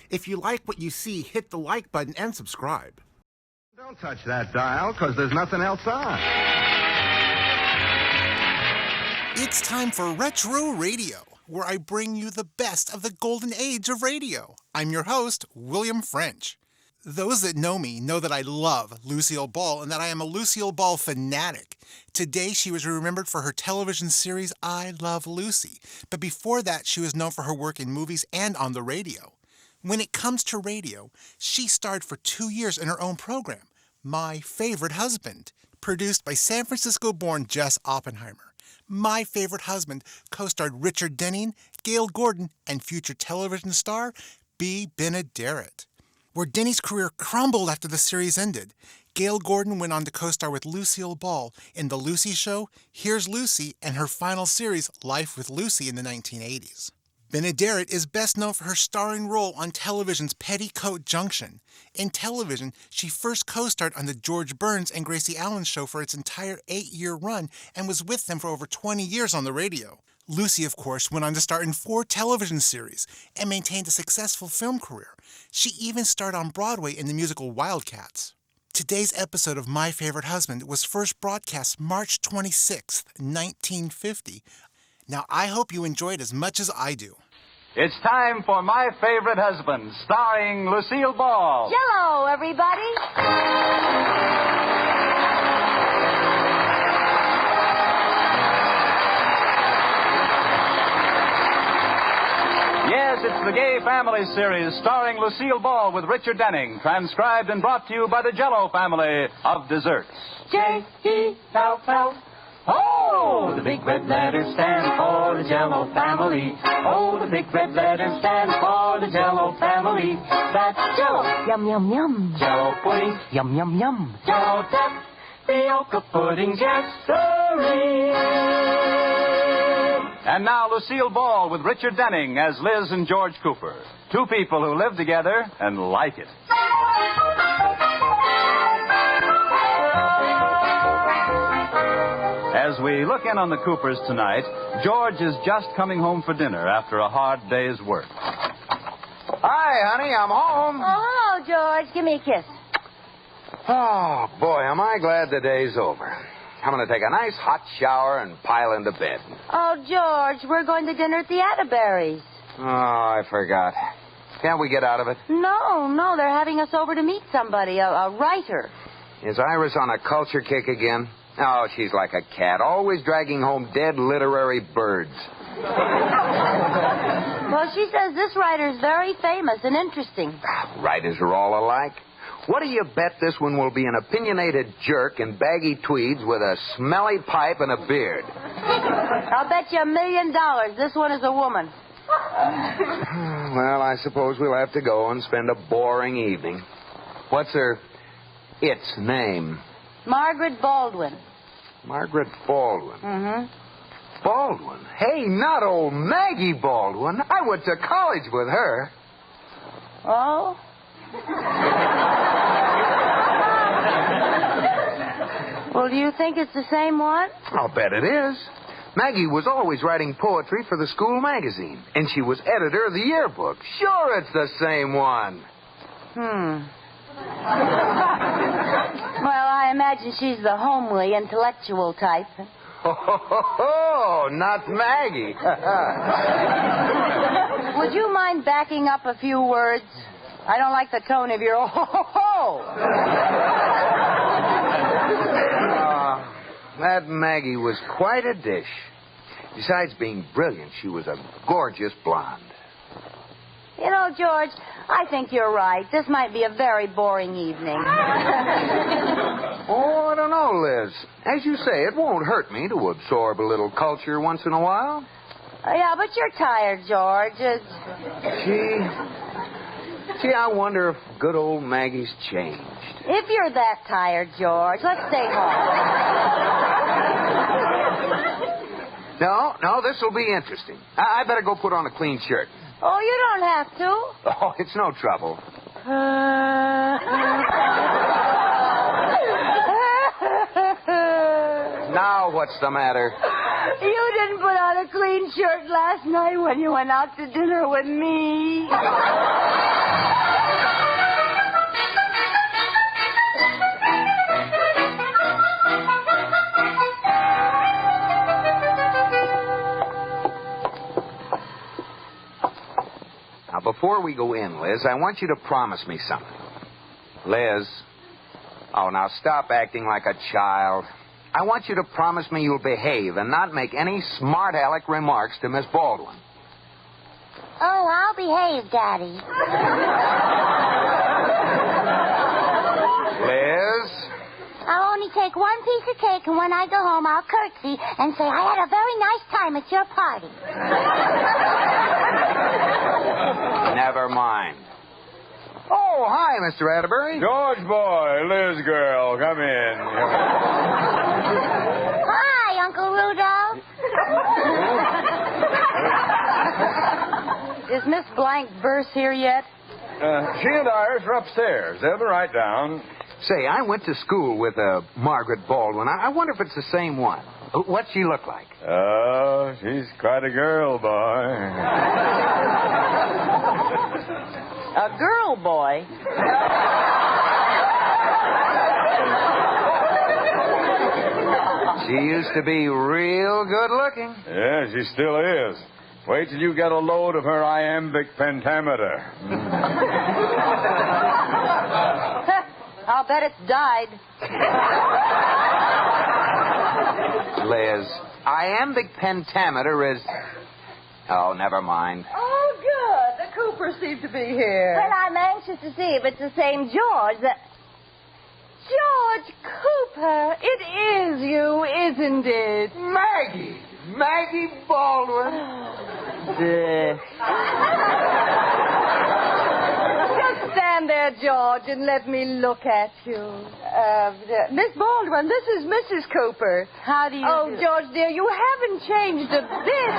If you like what you see, hit the like button and subscribe. Don't touch that dial, because there's nothing else on. It's time for Retro Radio, where I bring you the best of the golden age of radio. I'm your host, William French. Those that know me know that I love Lucille Ball and that I am a Lucille Ball fanatic. Today, she was remembered for her television series, I Love Lucy. But before that, she was known for her work in movies and on the radio. When it comes to radio, she starred for 2 years in her own program, My Favorite Husband, produced by San Francisco-born Jess Oppenheimer. My Favorite Husband co-starred Richard Denning, Gale Gordon, and future television star B. Benaderet. Where Denny's career crumbled after the series ended, Gale Gordon went on to co-star with Lucille Ball in The Lucy Show, Here's Lucy, and her final series, Life with Lucy, in the 1980s. Benaderet is best known for her starring role on television's Petticoat Junction. In television, she first co-starred on the George Burns and Gracie Allen show for its entire 8-year run and was with them for over 20 years on the radio. Lucy, of course, went on to star in 4 television series and maintained a successful film career. She even starred on Broadway in the musical Wildcats. Today's episode of My Favorite Husband was first broadcast March 26, 1950. Now, I hope you enjoyed as much as I do. It's time for My Favorite Husband, starring Lucille Ball. Hello, everybody. Yes, it's the Gay Family series starring Lucille Ball with Richard Denning, transcribed and brought to you by the Jell-O family of desserts. J-E-L-L. Oh, the big red letters stand for the Jell-O family. Oh, the big red letters stand for the Jell-O family. That's Jell-O. Yum, yum, yum. Jell-O pudding. Yum, yum, yum. Jell-O tapioca pudding. Yes, And now Lucille Ball with Richard Denning as Liz and George Cooper. 2 people who live together and like it. As we look in on the Coopers tonight, George is just coming home for dinner after a hard day's work. Hi, honey, I'm home. Oh, hello, George. Give me a kiss. Oh, boy, am I glad the day's over. I'm going to take a nice hot shower and pile into bed. Oh, George, we're going to dinner at the Atterberries. Oh, I forgot. Can't we get out of it? No, they're having us over to meet somebody, a writer. Is Iris on a culture kick again? Oh, she's like a cat, always dragging home dead literary birds. Well, she says this writer's very famous and interesting. Writers are all alike. What do you bet this one will be an opinionated jerk in baggy tweeds with a smelly pipe and a beard? I'll bet you $1 million this one is a woman. Well, I suppose we'll have to go and spend a boring evening. What's its name? Margaret Baldwin. Margaret Baldwin. Mm-hmm. Baldwin? Hey, not old Maggie Baldwin. I went to college with her. Oh? Well, do you think it's the same one? I'll bet it is. Maggie was always writing poetry for the school magazine, and she was editor of the yearbook. Sure, it's the same one. Well, I imagine she's the homely, intellectual type. Oh, not Maggie. Would you mind backing up a few words? I don't like the tone of your That Maggie was quite a dish. Besides being brilliant, she was a gorgeous blonde. You know, George, I think you're right. This might be a very boring evening. Oh, I don't know, Liz. As you say, it won't hurt me to absorb a little culture once in a while. Yeah, but you're tired, George. Gee, I wonder if good old Maggie's changed. If you're that tired, George, let's stay home. No, this will be interesting. I better go put on a clean shirt. Oh, you don't have to. Oh, it's no trouble. Now what's the matter? You didn't put on a clean shirt last night when you went out to dinner with me. Now, before we go in, Liz, I want you to promise me something. Liz. Oh, now stop acting like a child. I want you to promise me you'll behave and not make any smart-aleck remarks to Miss Baldwin. Oh, I'll behave, Daddy. Liz? I'll only take one piece of cake, and when I go home, I'll curtsy and say I had a very nice time at your party. Never mind. Oh, hi, Mr. Atterbury. George boy, Liz girl, come in. Hi, Uncle Rudolph. Is Miss Blank Verse here yet? She and Iris are upstairs. They'll be right down. Say, I went to school with Margaret Baldwin. I wonder if it's the same one. What's she look like? Oh, she's quite a girl, boy. A girl boy. She used to be real good looking. Yeah, she still is. Wait till you get a load of her iambic pentameter. I'll bet it's died. Liz, iambic pentameter is... Oh, never mind. Oh, good. The Coopers seem to be here. Well, I'm anxious to see if it's the same George that... George Cooper, it is you, isn't it? Maggie! Maggie Baldwin. Just stand there, George, and let me look at you. Miss Baldwin, this is Mrs. Cooper. How do you do? George, dear, you haven't changed a bit.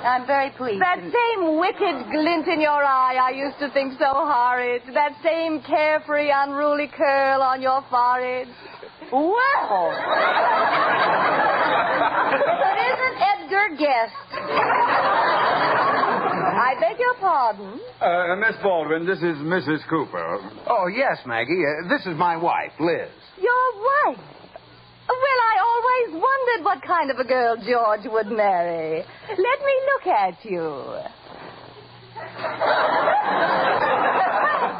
I'm very pleased. That same wicked glint in your eye I used to think so horrid. That same carefree, unruly curl on your forehead. Well. But isn't Edgar Guest? I beg your pardon? Miss Baldwin, this is Mrs. Cooper. Oh, yes, Maggie. This is my wife, Liz. Your wife? Well, I always wondered what kind of a girl George would marry. Let me look at you.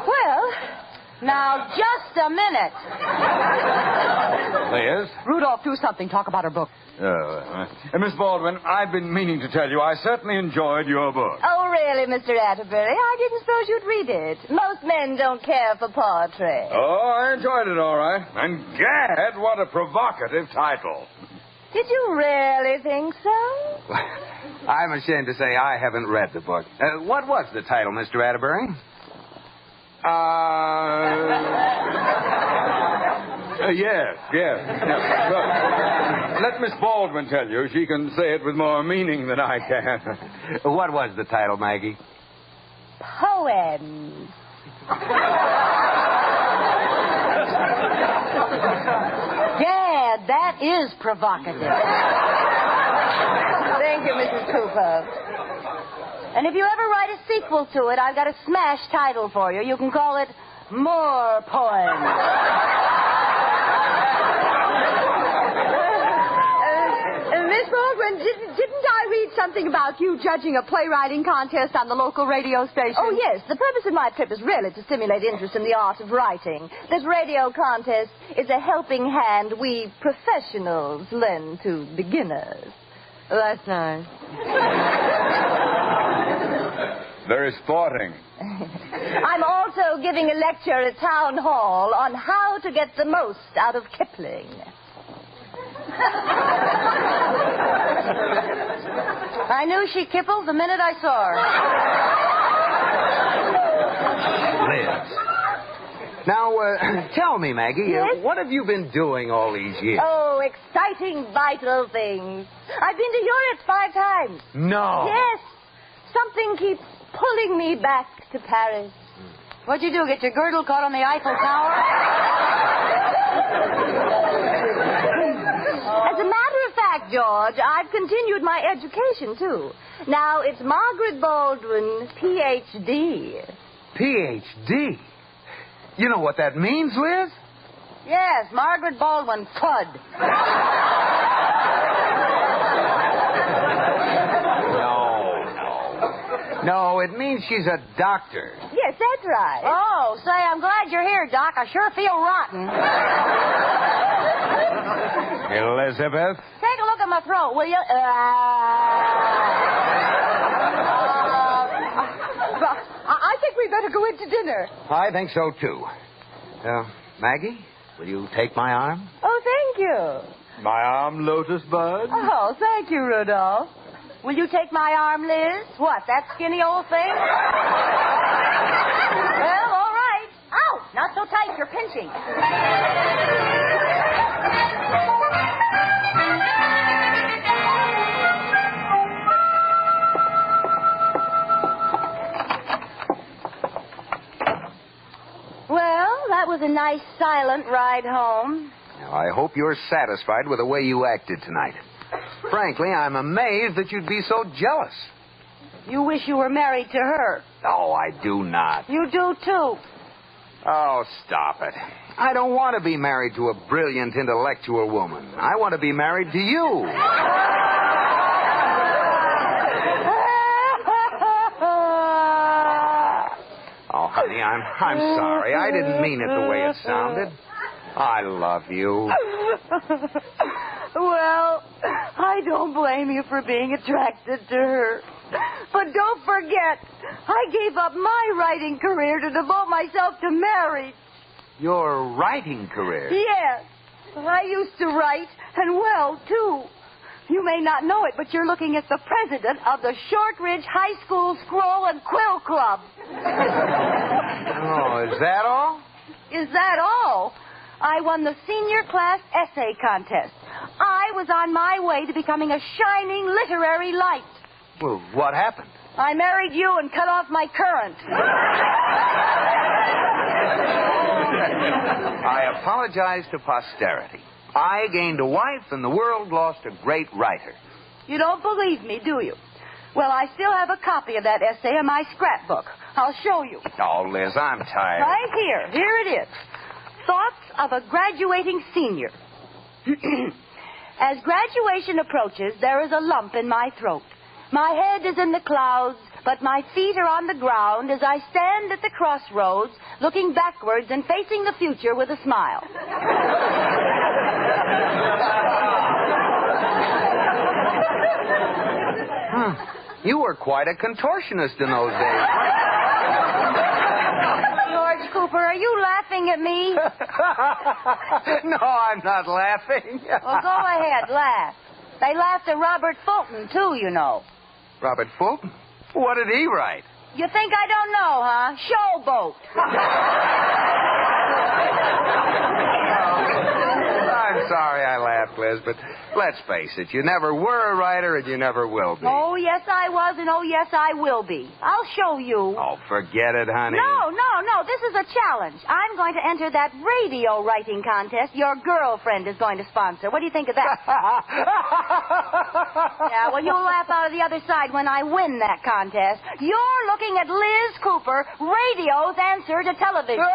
Well, Now, just a minute. Liz? Rudolph, do something. Talk about her book. Miss Baldwin, I've been meaning to tell you I certainly enjoyed your book. Oh, really, Mr. Atterbury? I didn't suppose you'd read it. Most men don't care for poetry. Oh, I enjoyed it all right. And gad, what a provocative title. Did you really think so? I'm ashamed to say I haven't read the book. What was the title, Mr. Atterbury? Yes. Look, let Miss Baldwin tell you. She can say it with more meaning than I can. What was the title, Maggie? Poems. Yeah, that is provocative. Thank you, Mrs. Cooper. And if you ever write a sequel to it, I've got a smash title for you. You can call it More Poems. Miss Baldwin, didn't I read something about you judging a playwriting contest on the local radio station? Oh, yes. The purpose of my trip is really to stimulate interest in the art of writing. This radio contest is a helping hand we professionals lend to beginners. That's nice. Very sporting. I'm also giving a lecture at Town Hall on how to get the most out of Kipling. I knew she kippled the minute I saw her. Liz. Now, tell me, Maggie, Yes? what have you been doing all these years? Oh, exciting, vital things. I've been to Europe 5 times. No. Yes. Something keeps pulling me back to Paris. What'd you do, get your girdle caught on the Eiffel Tower? As a matter of fact, George, I've continued my education, too. Now, it's Margaret Baldwin, Ph.D. Ph.D.? You know what that means, Liz? Yes, Margaret Baldwin, FUD. No. No, it means she's a doctor. Yes, that's right. Oh, say, I'm glad you're here, Doc. I sure feel rotten. Elizabeth? Take a look at my throat, will you? I think we better go into dinner. I think so, too. Maggie, will you take my arm? Oh, thank you. My arm, Lotus Bud? Oh, thank you, Rudolph. Will you take my arm, Liz? What, that skinny old thing? Well, all right. Ow! Not so tight, you're pinching. Well, that was a nice, silent ride home. Now, I hope you're satisfied with the way you acted tonight. Frankly, I'm amazed that you'd be so jealous. You wish you were married to her. Oh, I do not. You do, too. Oh, stop it. I don't want to be married to a brilliant, intellectual woman. I want to be married to you. Oh, honey, I'm sorry. I didn't mean it the way it sounded. I love you. Well, I don't blame you for being attracted to her. But don't forget, I gave up my writing career to devote myself to marriage. Your writing career? Yes. I used to write, and well, too. You may not know it, but you're looking at the president of the Shortridge High School Scroll and Quill Club. Oh, is that all? Is that all? I won the senior class essay contest. I was on my way to becoming a shining literary light. Well, what happened? I married you and cut off my current. I apologize to posterity. I gained a wife and the world lost a great writer. You don't believe me, do you? Well, I still have a copy of that essay in my scrapbook. I'll show you. Oh, Liz, I'm tired. Right here. Here it is. Thoughts of a graduating senior. As graduation approaches, there is a lump in my throat. My head is in the clouds, but my feet are on the ground as I stand at the crossroads, looking backwards and facing the future with a smile. You were quite a contortionist in those days. George Cooper, are you laughing at me? No, I'm not laughing. Well, go ahead, laugh. They laughed at Robert Fulton, too, you know. Robert Fulton? What did he write? You think I don't know, huh? Showboat. I'm sorry I laughed, Liz, but let's face it, you never were a writer and you never will be. Oh, yes, I was, and oh, yes, I will be. I'll show you. Oh, forget it, honey. No. This is a challenge. I'm going to enter that radio writing contest your girlfriend is going to sponsor. What do you think of that? Yeah, well, you'll laugh out of the other side when I win that contest. You're looking at Liz Cooper, radio's answer to television.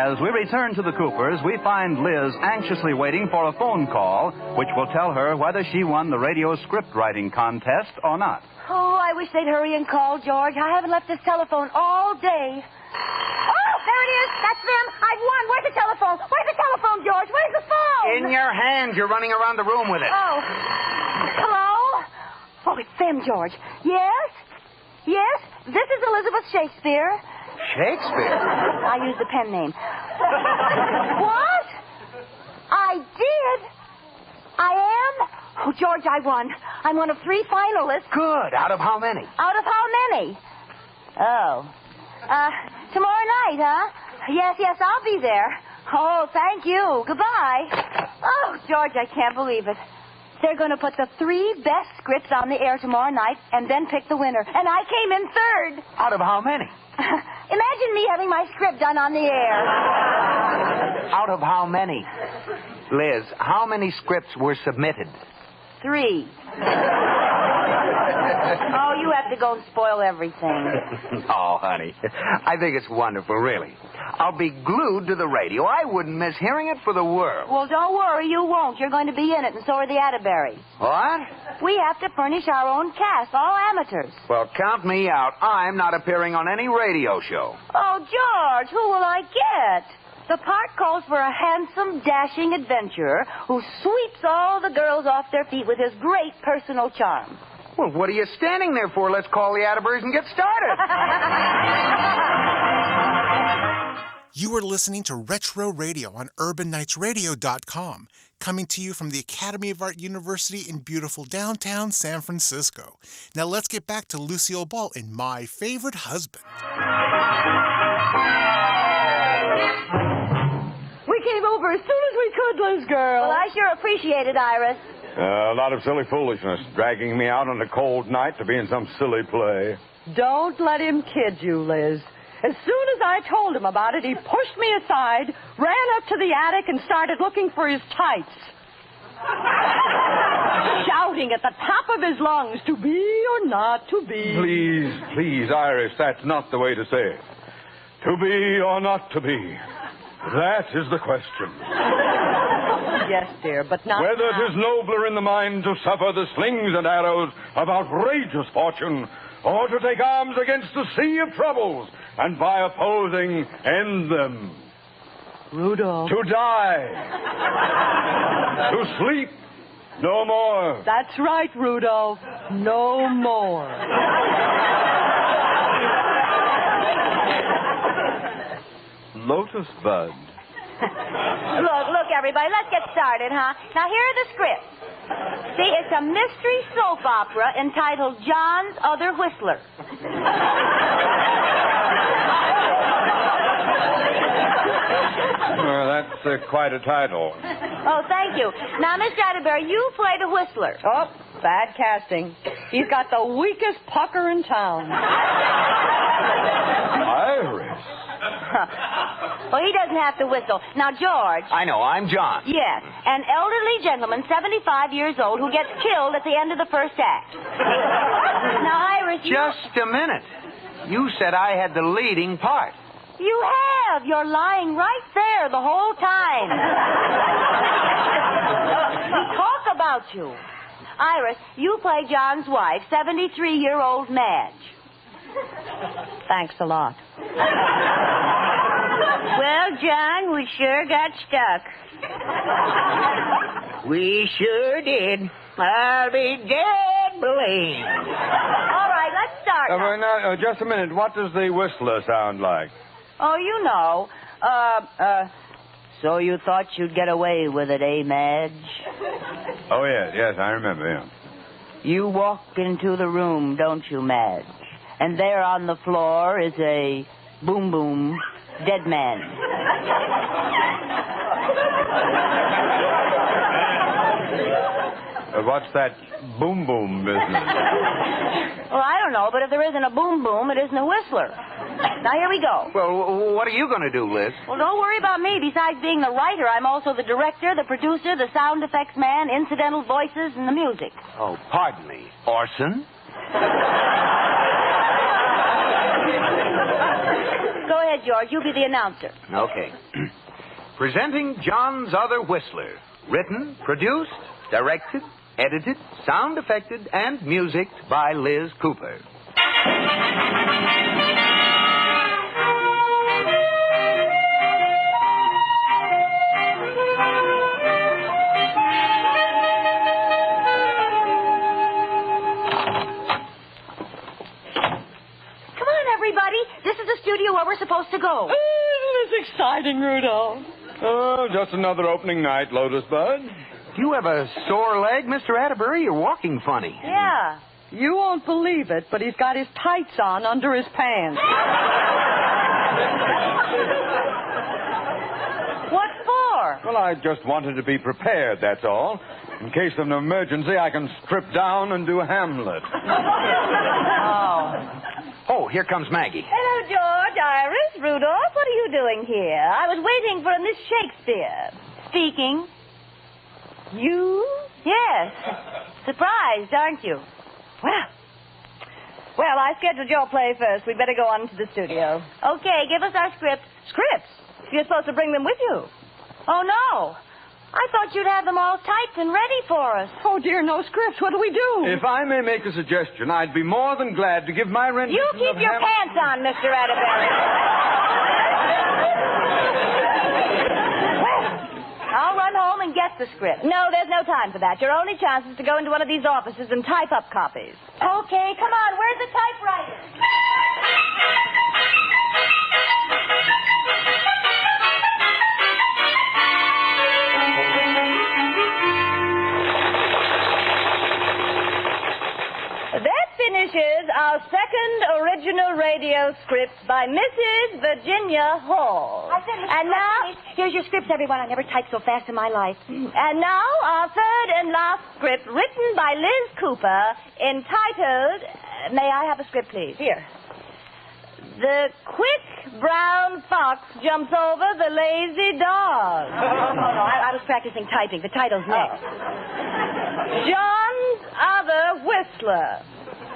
As we return to the Coopers, we find Liz anxiously waiting for a phone call, which will tell her whether she won the radio script writing contest or not. Oh, I wish they'd hurry and call, George. I haven't left this telephone all day. Oh, there it is. That's them. I've won. Where's the telephone? Where's the telephone, George? Where's the phone? In your hand. You're running around the room with it. Oh. Hello? Oh, it's them, George. Yes? Yes? This is Elizabeth Shakespeare. Shakespeare? I used the pen name. What? I did? I am? Oh, George, I won. I'm one of 3 finalists. Good. Out of how many? Out of how many? Oh. Tomorrow night, huh? Yes, I'll be there. Oh, thank you. Goodbye. Oh, George, I can't believe it. They're going to put the 3 best scripts on the air tomorrow night and then pick the winner. And I came in 3rd. Out of how many? Imagine me having my script done on the air. Out of how many? Liz, how many scripts were submitted? 3. Oh, you have to go and spoil everything. Oh, honey, I think it's wonderful, really. I'll be glued to the radio. I wouldn't miss hearing it for the world. Well, don't worry, you won't. You're going to be in it, and so are the Atterberries. What? We have to furnish our own cast, all amateurs. Well, count me out. I'm not appearing on any radio show. Oh, George, who will I get? The part calls for a handsome, dashing adventurer who sweeps all the girls off their feet with his great personal charm. Well, what are you standing there for? Let's call the Atterburys and get started. You are listening to Retro Radio on UrbanKnightsRadio.com, coming to you from the Academy of Art University in beautiful downtown San Francisco. Now let's get back to Lucille Ball in My Favorite Husband. We came over as soon as we could, Liz girl. Well, I sure appreciate it, Iris. A lot of silly foolishness, dragging me out on a cold night to be in some silly play. Don't let him kid you, Liz. As soon as I told him about it, he pushed me aside, ran up to the attic, and started looking for his tights. Shouting at the top of his lungs, to be or not to be. Please, Iris, that's not the way to say it. To be or not to be. That is the question. Yes, dear, but not Whether now. it is nobler in the mind to suffer the slings and arrows of outrageous fortune, or to take arms against the sea of troubles, and by opposing, end them. Rudolph. To die. To sleep. No more. That's right, Rudolph. No more. Lotus Bud. Look, everybody, let's get started, huh? Now, here are the scripts. See, it's a mystery soap opera entitled John's Other Whistler. Well, that's quite a title. Oh, thank you. Now, Mr. Atterbury, you play the whistler. Oh, bad casting. He's got the weakest pucker in town. Iris. Well, he doesn't have to whistle. Now, George. I know, I'm John. Yes, an elderly gentleman, 75 years old, who gets killed at the end of the first act. Now, Iris, Just a minute. You said I had the leading part. You have. You're lying right there the whole time. We talk about you. Iris, you play John's wife, 73-year-old Madge. Thanks a lot. Well, John, we sure got stuck. We sure did. I'll be dead blamed. All right, let's start now. Now, just a minute. What does the whistler sound like? Oh, you know. So you thought you'd get away with it, eh, Madge? Oh, yes, I remember him. You walk into the room, don't you, Madge? And there on the floor is a boom-boom dead man. What's that boom-boom business? Well, I don't know, but if there isn't a boom-boom, it isn't a whistler. Now, here we go. Well, what are you going to do, Liz? Well, don't worry about me. Besides being the writer, I'm also the director, the producer, the sound effects man, incidental voices, and the music. Oh, pardon me. Orson? Go ahead, George. You be the announcer. Okay. Presenting John's Other Whistler. Written, produced, directed, edited, sound effected, and musicked by Liz Cooper. Come on, everybody. This is the studio where we're supposed to go. Isn't this exciting, Rudolph? Oh, just another opening night, Lotus Bud. Do you have a sore leg, Mr. Atterbury? You're walking funny. Yeah. You won't believe it, but he's got his tights on under his pants. What for? Well, I just wanted to be prepared, that's all. In case of an emergency, I can strip down and do Hamlet. Oh. Oh, here comes Maggie. Hello, George, Iris, Rudolph. What are you doing here? I was waiting for a Miss Shakespeare. Speaking. You? Yes. Surprised, aren't you? Well, I scheduled your play first. We'd better go on to the studio. Okay, give us our scripts. Scripts? You're supposed to bring them with you. Oh, no. I thought you'd have them all typed and ready for us. Oh, dear, no scripts. What do we do? If I may make a suggestion, I'd be more than glad to give my rendition You keep of your pants on, Mr. Atterbury. I'll run home and get the script. No, there's no time for that. Your only chance is to go into one of these offices and type up copies. Okay, come on. Where's the typewriter? That finishes our second original radio script by Mrs. Virginia Hall. And now, here's your script, everyone. I never typed so fast in my life. And now, our third and last script, written by Liz Cooper, entitled, may I have a script, please? Here. The quick brown fox jumps over the lazy dog. No, I was practicing typing. The title's next. John's other whistler.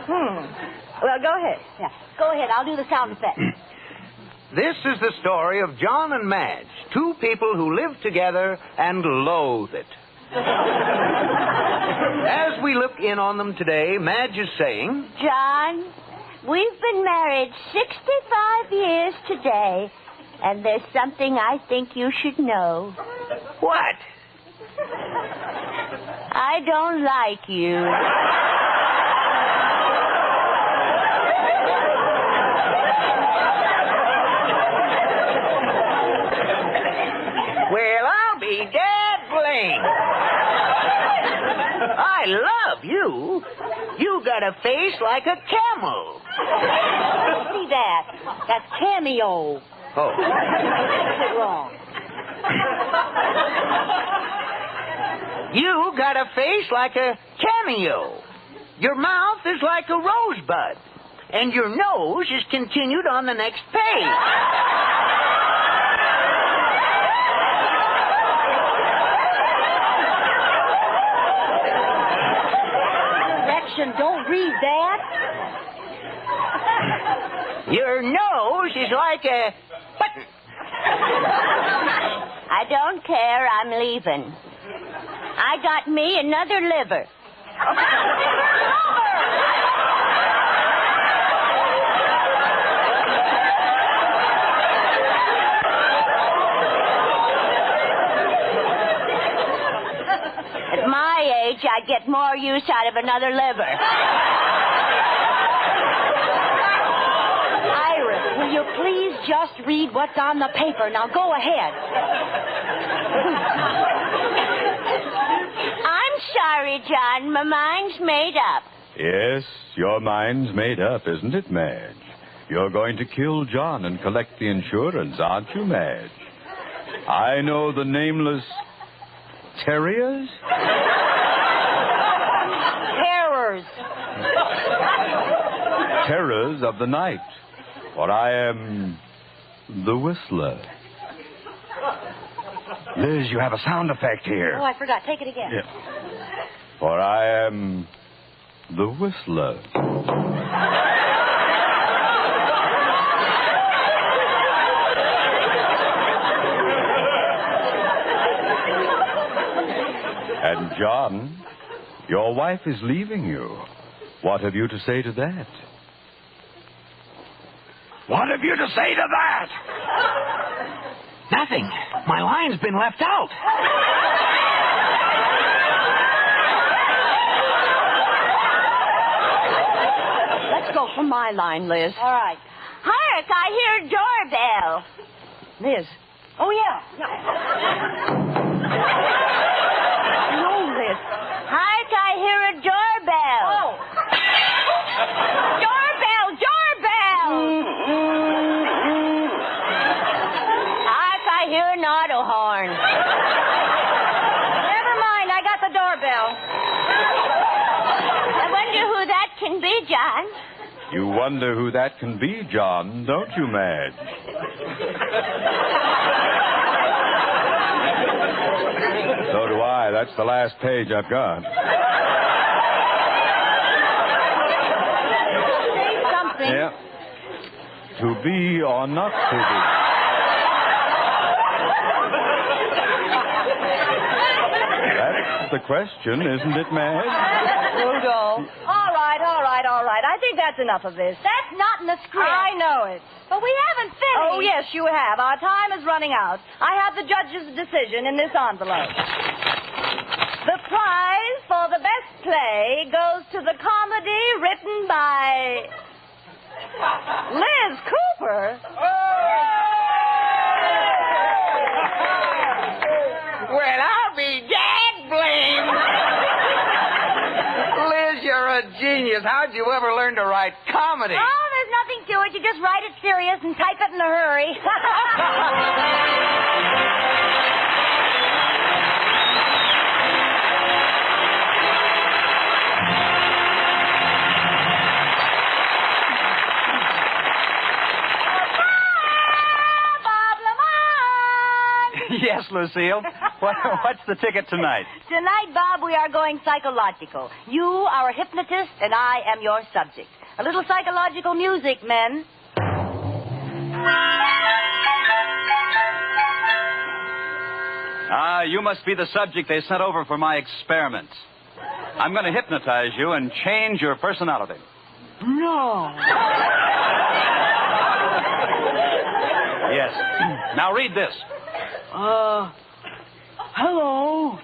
Well, go ahead. Yeah, go ahead. I'll do the sound effect. This is the story of John and Madge, two people who live together and loathe it. As we look in on them today, Madge is saying, John, we've been married 65 years today, and there's something I think you should know. what? I don't like you. Well, I'll be dad blamed. I love you. You got a face like a camel. See that? That's cameo. Oh. That's wrong. You got a face like a cameo. Your mouth is like a rosebud. And your nose is continued on the next page. Don't read that. Your nose is like a button. I don't care. I'm leaving. I got me another liver. At my age, I'd get more use out of another liver. Iris, will you please just read what's on the paper? Now, go ahead. I'm sorry, John. My mind's made up. Yes, your mind's made up, isn't it, Madge? You're going to kill John and collect the insurance, aren't you, Madge? I know the nameless terriers? Terrors. Terrors of the night. For I am the whistler. Liz, you have a sound effect here. Oh, I forgot. Take it again. Yeah. For I am the whistler. And John, your wife is leaving you. What have you to say to that? What have you to say to that? Nothing. My line's been left out. Let's go for my line, Liz. All right. Hark, I hear a doorbell. Liz. Oh, yeah. No, Liz. Hark, I hear a doorbell. Oh. Doorbell, doorbell. Hark, I hear an auto horn. Never mind, I got the doorbell. I wonder who that can be, John. You wonder who that can be, John, don't you, Madge? So do I. That's the last page I've got. Say something. Yeah. To be or not to be? That's the question, isn't it, Madge? Rudolph. All right. I think that's enough of this. That's not in the script. I know it. But we haven't finished. Oh, yes, you have. Our time is running out. I have the judge's decision in this envelope. The prize for the best play goes to the comedy written by Liz Cooper. Well, I'll be dead blamed. Liz, you're a genius. How'd you ever learn to write comedy? Oh, there's nothing to it. You just write it serious and type it in a hurry. Yes, Lucille. What's the ticket tonight? Tonight, Bob, we are going psychological. You are a hypnotist, and I am your subject. A little psychological music, men. You must be the subject they sent over for my experiments. I'm going to hypnotize you and change your personality. No. Yes. Now read this. Hello.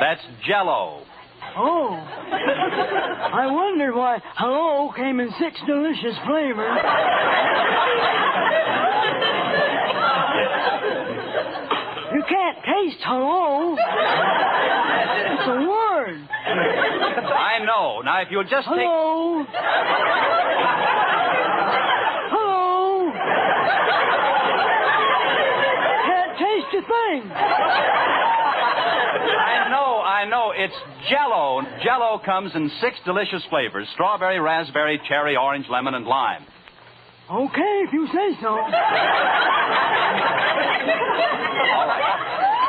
That's Jell-O. Oh. I wondered why hello came in 6 delicious flavors. You can't taste hello. It's a word. I know. Now, if you'll just Hello. Hello. Can't taste a thing. I know. It's Jell-O. Jell-O comes in 6 delicious flavors: strawberry, raspberry, cherry, orange, lemon, and lime. Okay, if you say so. All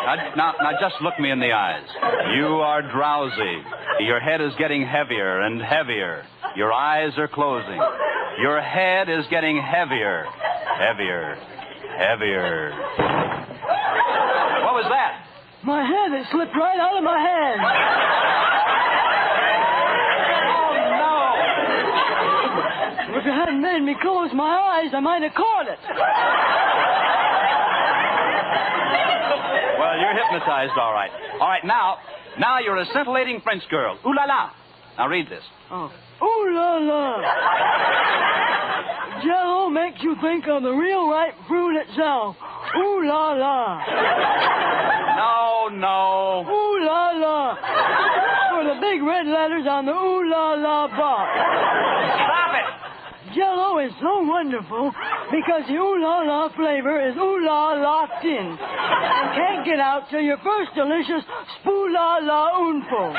right. Now, just look me in the eyes. You are drowsy. Your head is getting heavier and heavier. Your eyes are closing. Your head is getting heavier. Heavier. Heavier. What was that? My head has slipped right out of my hand. Oh, If you hadn't made me close my eyes, I might have caught it. well, you're hypnotized, all right. All right, now you're a scintillating French girl. Ooh la la. Now read this. Oh. Ooh la la. Jell-O makes you think of the real ripe fruit itself. Ooh la la. No. Ooh la la. For the big red letters on the ooh la la box. Stop it. Jell-O is so wonderful because the ooh la la flavor is ooh la locked in and can't get out till your first delicious spoo la la oonful.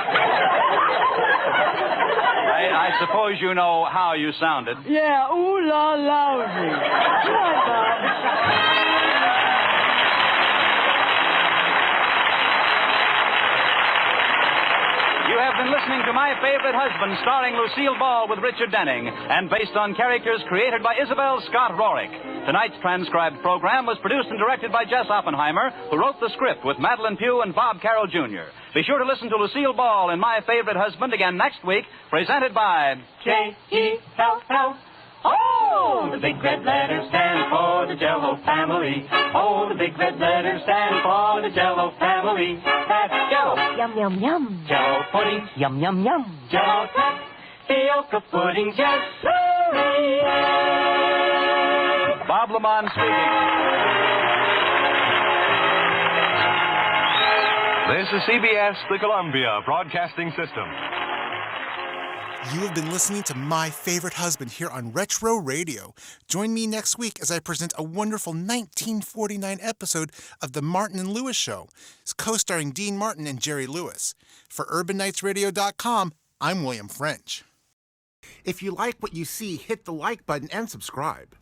I suppose you know how you sounded. Yeah, ooh la lousy. Good night, Bob. You have been listening to My Favorite Husband, starring Lucille Ball with Richard Denning, and based on characters created by Isabel Scott Rorick. Tonight's transcribed program was produced and directed by Jess Oppenheimer, who wrote the script with Madeline Pugh and Bob Carroll, Jr. Be sure to listen to Lucille Ball in My Favorite Husband again next week, presented by J-E-L-L. Oh, the big red letters stand for the Jell-O family. Oh, the big red letters stand for the Jell-O family. That's Jell-O. Yum, yum, yum. Jell-O pudding. Yum, yum, yum. Jell-O tapioca pudding. Yes, sirree. Bob Lamont speaking. This is CBS, the Columbia Broadcasting System. You have been listening to My Favorite Husband here on Retro Radio. Join me next week as I present a wonderful 1949 episode of The Martin and Lewis Show, co-starring Dean Martin and Jerry Lewis. For UrbanKnightsRadio.com, I'm William French. If you like what you see, hit the like button and subscribe.